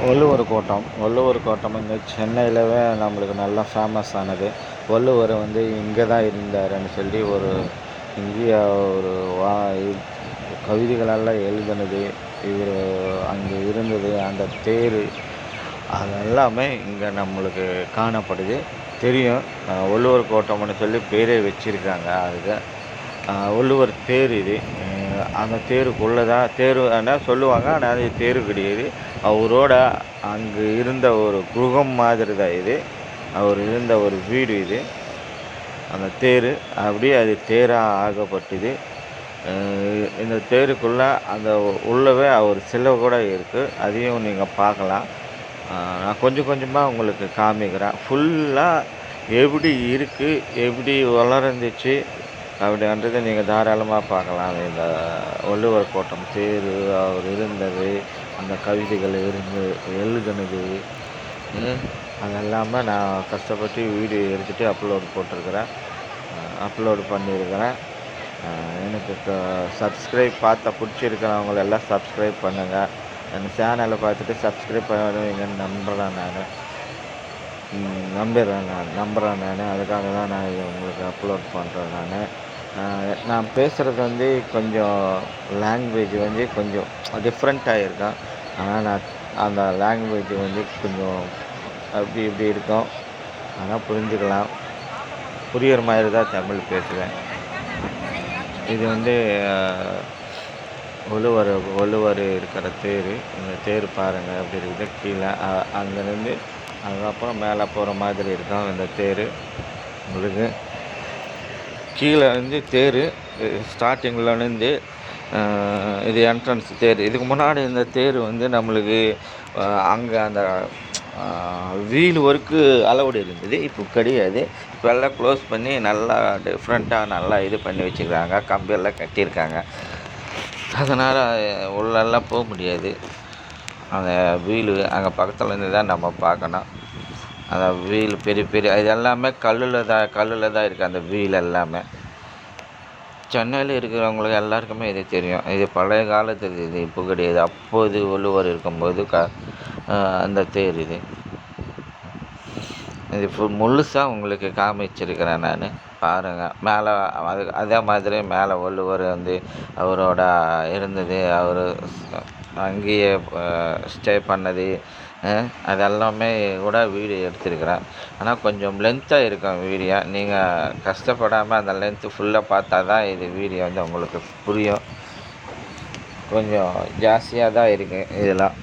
வள்ளுவர் கோட்டம் இங்கே சென்னையிலவே நம்மளுக்கு நல்லா ஃபேமஸ் ஆனது. வள்ளுவர் வந்து இங்கே தான் இருந்தாருன்னு சொல்லி ஒரு இங்கேயே ஒரு வா கவிதைகளெல்லாம் எழுதுனது, இவர் அங்கே இருந்தது, அந்த தேர் அதெல்லாமே இங்கே நம்மளுக்கு காணப்படுது. தெரியும். வள்ளுவர் கோட்டம்னு சொல்லி பேரே வச்சிருக்காங்க அதுக்கு. வள்ளுவர் தேர் இது. அந்த தேருக்குள்ளே தான் தேர் ஆனால் சொல்லுவாங்க. ஆனால் அது தேர் கிடையாது. அவரோட அங்கே இருந்த ஒரு குகம் மாதிரி தான் இது. அவர் இருந்த ஒரு வீடு இது. அந்த தேர் அப்படியே அது தேராக ஆகப்பட்டது. இந்த தேருக்குள்ளே அந்த உள்ளவே அவர் சிலை கூட இருக்குது. அதையும் நீங்கள் பார்க்கலாம். நான் கொஞ்சம் கொஞ்சமாக உங்களுக்கு காமிக்கிறேன். ஃபுல்லாக எப்படி இருக்குது, எப்படி வளர்ந்துச்சு அப்படின்றத நீங்கள் தாராளமாக பார்க்கலாம். இந்த வள்ளுவர் கோட்டம் தேர், அவர் இருந்தது, அந்த கவிதைகள் எழுதுனது அதெல்லாமே நான் கஷ்டப்பட்டு வீடியோ எடுத்துகிட்டு அப்லோடு பண்ணியிருக்கிறேன். எனக்கு சப்ஸ்கிரைப் பிடிச்சிருக்கிறவங்கள எல்லாம் சப்ஸ்கிரைப் பண்ணுங்கள். என் சேனலை பார்த்துட்டு சப்ஸ்கிரைப் பண்ணுவீங்கன்னு நம்புகிறேன் நான். அதுக்காக தான் நான் இதை உங்களுக்கு அப்லோட் பண்ணுறேன். நான் பேசுகிறது வந்து கொஞ்சம் லாங்குவேஜ் வந்து கொஞ்சம் டிஃப்ரெண்ட்டாக இருக்கும். ஆனால் நான் அந்த லாங்குவேஜ் வந்து கொஞ்சம் அப்படி இப்படி இருக்கும். ஆனால் புரிஞ்சுக்கலாம். புரிகிற மாதிரி தான் தமிழ் பேசுவேன். இது வந்து வள்ளுவர் இருக்கிற தேர். இந்த தேர் பாருங்கள் எப்படி இருக்குது. கீழே அங்கேருந்து அதுக்கப்புறம் மேலே போகிற மாதிரி இருக்கும் இந்த தேர். உங்களுக்கு கீழே வந்து தேர் ஸ்டார்டிங்லேருந்து இது என்ட்ரன்ஸ் தேர். இதுக்கு முன்னாடி இந்த தேர் வந்து நம்மளுக்கு அங்கே அந்த வீல் ஒர்க்கு அலவுடு இருந்தது. இப்போ கிடையாது. இப்போ எல்லாம் க்ளோஸ் பண்ணி நல்லா டிஃப்ரெண்ட்டாக நல்லா இது பண்ணி வச்சுக்கிறாங்க. கம்பியெல்லாம் கட்டியிருக்காங்க. அதனால் உள்ளெல்லாம் போக முடியாது. அந்த வீலு அங்கே பக்கத்தில் இருந்து தான் நம்ம பார்க்கணும். அந்த வீல் பெரிய இது எல்லாமே கல்லில் தான் இருக்குது. அந்த வீல் எல்லாமே சென்னையில் இருக்கிறவங்களுக்கு எல்லாருக்குமே இது தெரியும். இது பழைய காலத்தில் இது இப்போ கிடையாது. அப்போது வள்ளுவர் இருக்கும்போது அந்த தேர் இது முழுசாக உங்களுக்கு காமிச்சிருக்கிறேன் நான். பாருங்கள். மேலே அதே மாதிரி மேலே வள்ளுவர் வந்து அவரோட இருந்தது, அவர் அங்கேயே ஸ்டே பண்ணது அதெல்லாமே கூட வீடியோ எடுத்திருக்கிறேன். ஆனால் கொஞ்சம் லென்த்தாக இருக்கும் வீடியோ. நீங்கள் கஷ்டப்படாமல் அந்த லென்த்து ஃபுல்லாக பார்த்தா தான் இது வீடியோ வந்து உங்களுக்கு புரியும். கொஞ்சம் ஜாஸ்தியாக தான் இருக்குது இதெல்லாம்.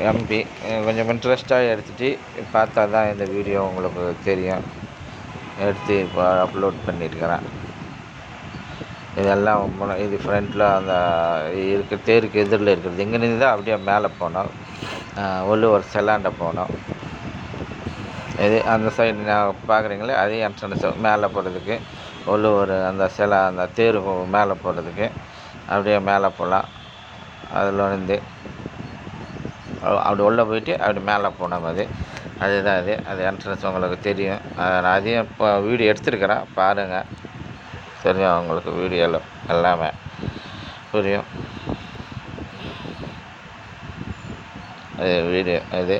எம்பி கொஞ்சம் இன்ட்ரெஸ்ட்டாக எடுத்துகிட்டு பார்த்தா தான் இந்த வீடியோ உங்களுக்கு தெரியும். எடுத்து இப்போ அப்லோட் பண்ணியிருக்கிறேன். இதெல்லாம் இது ஃப்ரண்ட்டில் அந்த தேருக்கு எதிரில் இருக்கிறது. இங்கேருந்து தான் அப்படியே மேலே போனோம். வள்ளுவர் செல்லாண்ட போனோம். இது அந்த சைடு நான் பார்க்குறீங்களே அதே என்ட்ரன்ஸ் மேலே போகிறதுக்கு வள்ளுவர் அந்த அந்த தேர் மேலே போகிறதுக்கு அப்படியே மேலே போகலாம். அதில் வந்து அப்படி உள்ளே போயிட்டு அப்படி மேலே போனோம். அதுதான் அது என்ட்ரன்ஸ் உங்களுக்கு தெரியும். நான் அதையும் இப்போ வீடியோ எடுத்துருக்கிறேன். பாருங்கள். தெரியும் உங்களுக்கு வீடியோவில் எல்லாமே புரியும். அது வீடியோ இது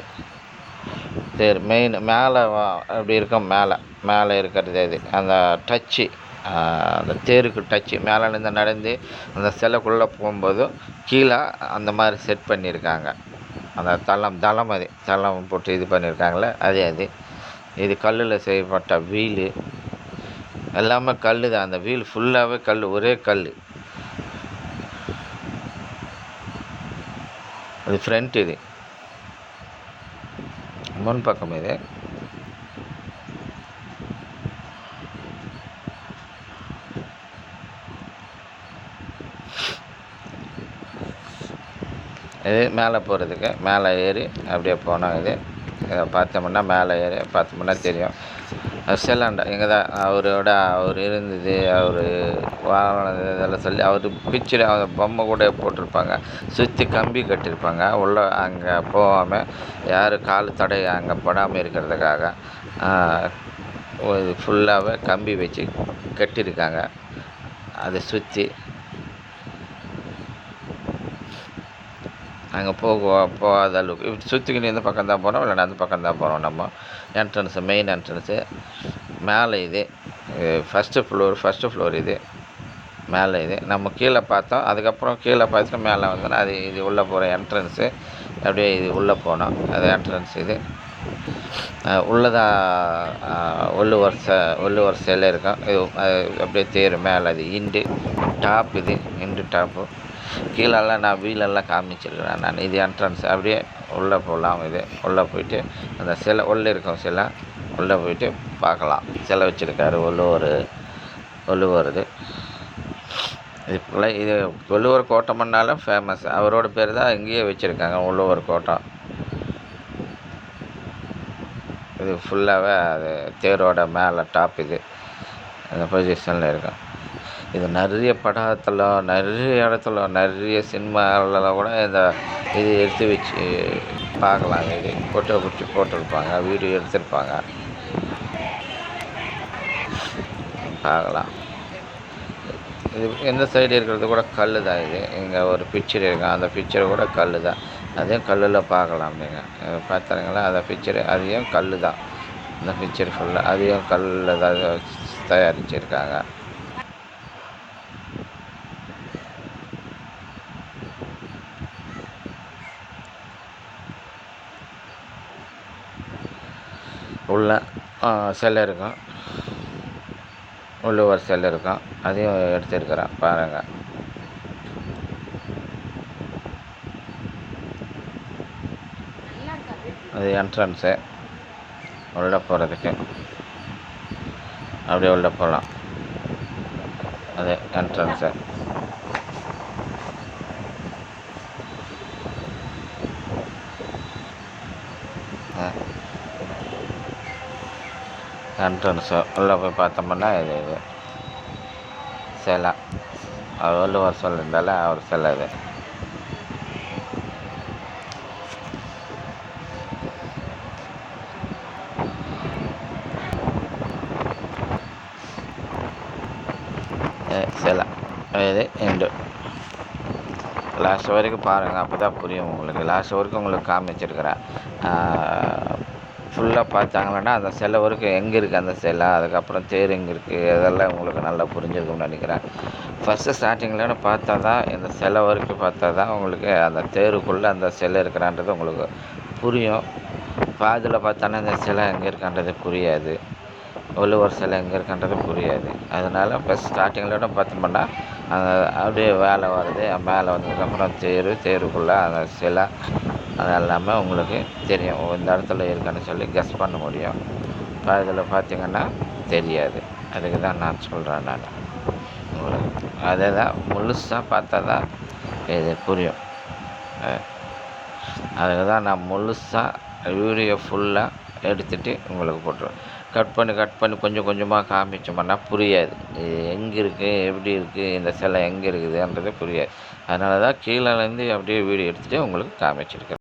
தேர் மெயின் மேலே அப்படி இருக்கும். மேலே இருக்கிறது அது அந்த டச்சு, அந்த தேருக்கு டச்சு மேலேருந்து நடந்து அந்த சிலைக்குள்ளே போகும்போது கீழே அந்த மாதிரி செட் பண்ணியிருக்காங்க. அந்த தளம் போட்டு இது பண்ணியிருக்காங்களே அது இது கல்லில் செய்யப்பட்ட வீலு. எல்லாமே கல் தான். அந்த வீல் ஃபுல்லாகவே கல், ஒரே கல். அது ஃப்ரண்ட். இது முன் பக்கம். இது மேலே போகிறதுக்கு மேலே ஏறி அப்படியே போனோம். இதை பார்த்தோம்னா மேலே ஏறி பார்த்தோம்னா தெரியும். செல்லாண்டா இங்கே தான் அவர் இருந்தது, அவர் வாழ்ந்தது இதெல்லாம் சொல்லி அவர் பிக்சர் பொம்மை கூட போட்டிருப்பாங்க. சுற்றி கம்பி கட்டியிருப்பாங்க. உள்ளே அங்கே போகாமல் யார் கால் தடை அங்கே படாமல் இருக்கிறதுக்காக ஃபுல்லாகவே கம்பி வச்சு கட்டியிருக்காங்க. அதை சுற்றி அங்கே போகாத அளவுக்கு சுற்றிக்கிட்டு இந்த பக்கம் தான் போகிறோம், இல்லைன்னா அந்த பக்கம் தான் போகிறோம். நம்ம என்ட்ரன்ஸு, மெயின் என்ட்ரன்ஸு மேலே இது ஃபஸ்ட்டு ஃப்ளோர் இது மேலே இது. நம்ம கீழே பார்த்தோம், அதுக்கப்புறம் கீழே பார்த்துட்டு மேலே வந்தோன்னா அது இது உள்ளே போகிற என்ட்ரன்ஸு. அப்படியே இது உள்ளே போனோம், அது என்ட்ரன்ஸ் இது. உள்ளதான் வள்ளுவர் சிலை இருக்கும். இது அப்படியே தேர் மேலே அது இண்டு டாப், இது இண்டு டாப்பு. கீழெல்லாம் நான் வீலெல்லாம் காமிச்சிருக்கிறேன் நான். இது என்ட்ரன்ஸ். அப்படியே உள்ளே போகலாம். இது உள்ளே போயிட்டு அந்த சிலை உள்ளே இருக்கும், சிலை உள்ளே போயிட்டு பார்க்கலாம். சிலை வச்சுருக்காரு வள்ளுவர் இது. இது வள்ளுவர் கோட்டம்னாலும் ஃபேமஸ். அவரோட பேர் தான் இங்கேயே வச்சுருக்காங்க, வள்ளுவர் கோட்டம். இது ஃபுல்லாகவே அது தேரோட மேலே டாப் இது அந்த பொசிஷனில் இருக்கும். இது நிறைய படத்தில், நிறைய இடத்துல, நிறைய சினிமாவில் கூட இது எடுத்து வச்சு பார்க்கலாம். இது ஃபோட்டோ பிடிச்சி போட்டிருப்பாங்க, வீடியோ எடுத்திருப்பாங்க, பார்க்கலாம். இது எந்த சைடு இருக்கிறது கூட கல் தான். இது இங்கே ஒரு பிக்சர் இருக்கும், அந்த பிக்சர் கூட கல் தான். அதையும் கல்லில் பார்க்கலாம். நீங்கள் பார்த்துறீங்களா அந்த பிக்சரு? அதையும் கல் தான். இந்த பிக்சர் ஃபுல்லாக அதையும் கல்லில் தான் தயாரிச்சிருக்காங்க. உள்ள சிலை இருக்கும், வள்ளுவர் சிலை இருக்கும், அதையும் எடுத்துருக்கிறேன் பாருங்கள். அது என்ட்ரன்ஸு உள்ளே போகிறதுக்கு. அப்படியே உள்ளே போகலாம், அது என்ட்ரன்ஸு. என்ட்ரன்ஸு உள்ளே போய் பார்த்தோம்னா இது சிலை, அவர் வள்ளுவர் சொல்லியிருந்தால அவர் சிலை இது. சிலை இது எண்டு லாஸ்ட் வரைக்கும் பாருங்கள், அப்போ தான் புரியும் உங்களுக்கு. லாஸ்ட் வரைக்கும் உங்களுக்கு காமிச்சிருக்கிறேன். ஃபுல்லாக பார்த்தாங்கன்னா அந்த சிலை வரைக்கும் எங்கே இருக்குது அந்த சிலை, அதுக்கப்புறம் தேர் எங்கே இருக்குது, அதெல்லாம் உங்களுக்கு நல்லா புரிஞ்சிருக்கும்னு நினைக்கிறேன். ஃபஸ்ட்டு ஸ்டார்டிங்கில் பார்த்தா தான், இந்த சிலை வரைக்கும் பார்த்தா தான் உங்களுக்கு அந்த தேருக்குள்ளே அந்த சிலை இருக்கிறான்றது உங்களுக்கு புரியும். பாதியில் பார்த்தானா இந்த சிலை எங்கே இருக்கான்றது புரியாது, வள்ளுவர் சிலை எங்கே இருக்கின்றது புரியாது. அதனால் ஃபஸ்ட் ஸ்டார்டிங்கில் பார்த்தோம்னா அந்த அப்படியே வேலை வருது, மேலே வந்ததுக்கப்புறம் தேருக்குள்ளே அந்த சிலை அது எல்லாமே உங்களுக்கு தெரியும். இந்த இடத்துல இருக்குன்னு சொல்லி கெஸ் பண்ண முடியும். இதில் பார்த்திங்கன்னா தெரியாது. அதுக்கு தான் நான் சொல்கிறேன் நான் உங்களுக்கு. அதை தான் முழுசாக பார்த்தா தான் இது புரியும். அதுக்கு தான் நான் முழுசாக வீடியோ ஃபுல்லாக எடுத்துகிட்டு உங்களுக்கு போட்டுருவேன். கட் பண்ணி கொஞ்சம் கொஞ்சமாக காமிச்சோம்னா புரியாது. இது எங்கே இருக்குது, எப்படி இருக்குது, இந்த சிலை எங்கே இருக்குதுன்றது புரியாது. அதனால தான் கீழேருந்து அப்படியே வீடியோ எடுத்துகிட்டு உங்களுக்கு காமிச்சிருக்கேன்.